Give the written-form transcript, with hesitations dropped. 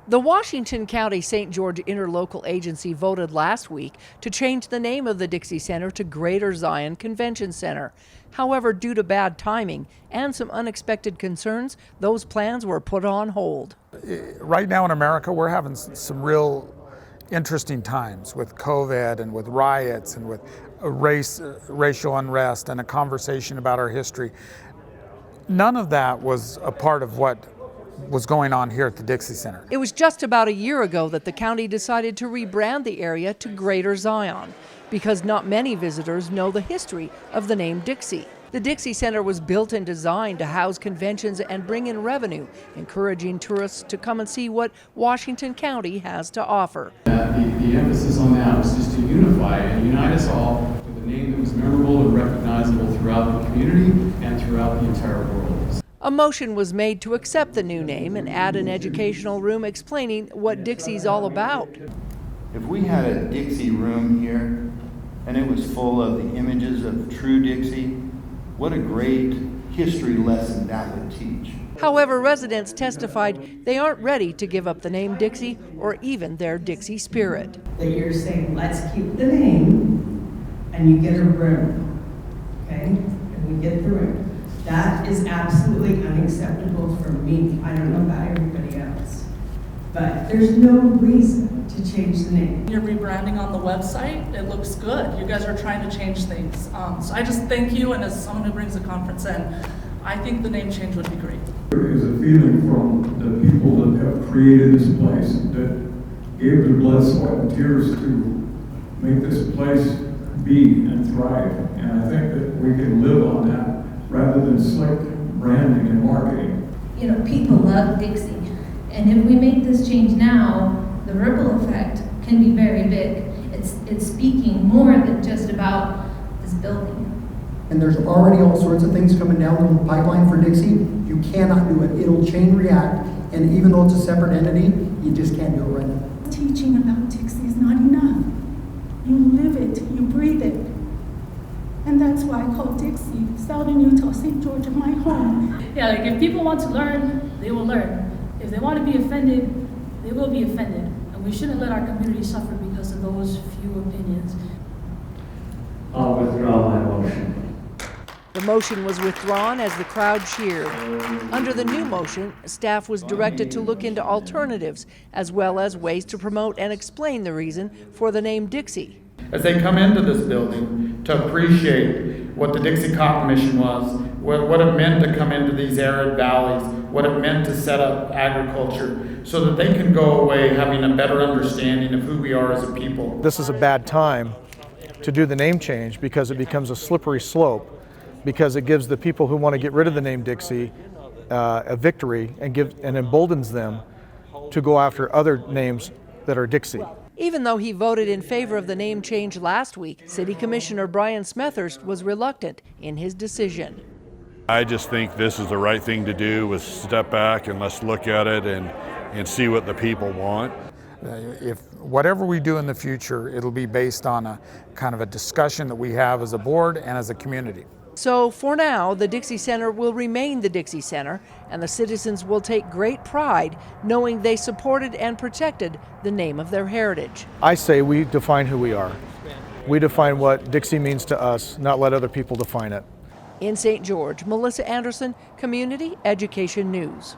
The Washington County St. George Interlocal Agency voted last week to change the name of the Dixie Center to Greater Zion Convention Center. However, due to bad timing and some unexpected concerns, those plans were put on hold. Right now in America, we're having some real interesting times with COVID and with riots and with racial unrest and a conversation about our history. None of that was a part of what was going on here at the Dixie Center. It was just about a year ago that the county decided to rebrand the area to Greater Zion because not many visitors know the history of the name Dixie. The Dixie Center was built and designed to house conventions and bring in revenue, encouraging tourists to come and see what Washington County has to offer. The emphasis on that was just to unify and unite us all with a name that was memorable and recognizable throughout the community and throughout the entire world. A motion was made to accept the new name and add an educational room explaining what Dixie's all about. If we had a Dixie room here and it was full of the images of true Dixie, what a great history lesson that would teach. However, residents testified they aren't ready to give up the name Dixie or even their Dixie Spirit. That you're saying, let's keep the name and you get a room, okay? And we get the room. That is absolutely unacceptable for me. I don't know about everybody else. But there's no reason to change the name. You're rebranding on the website. It looks good. You guys are trying to change things. So I just thank you, and as someone who brings a conference in, I think the name change would be great. There is a feeling from the people that have created this place that gave their blood, sweat, and tears to make this place be and thrive. And I think that we can live on that rather than slick branding and marketing. You know, people love Dixie. And if we make this change now, the ripple effect can be very big. It's speaking more than just about this building. And there's already all sorts of things coming down the pipeline for Dixie. You cannot do it. It'll chain react. And even though it's a separate entity, you just can't do it right now. Teaching about Dixie is not enough. You live it, you breathe it. And that's why I call Dixie, Southern Utah, St. George, my home. Yeah, like if people want to learn, they will learn. If they want to be offended, they will be offended. And we shouldn't let our community suffer because of those few opinions. I'll withdraw my motion. The motion was withdrawn as the crowd cheered. Under the new motion, staff was directed to look into alternatives as well as ways to promote and explain the reason for the name Dixie. As they come into this building to appreciate what the Dixie Cotton Mission was, what it meant to come into these arid valleys, what it meant to set up agriculture, so that they can go away having a better understanding of who we are as a people. This is a bad time to do the name change because it becomes a slippery slope, because it gives the people who want to get rid of the name Dixie a victory and emboldens them to go after other names that are Dixie. Even though he voted in favor of the name change last week, City Commissioner Brian Smethurst was reluctant in his decision. I just think this is the right thing to do, with step back and let's look at it and see what the people want. If whatever we do in the future, it'll be based on a kind of a discussion that we have as a board and as a community. So for now, the Dixie Center will remain the Dixie Center, and the citizens will take great pride knowing they supported and protected the name of their heritage. I say we define who we are. We define what Dixie means to us, not let other people define it. In St. George, Melissa Anderson, Community Education News.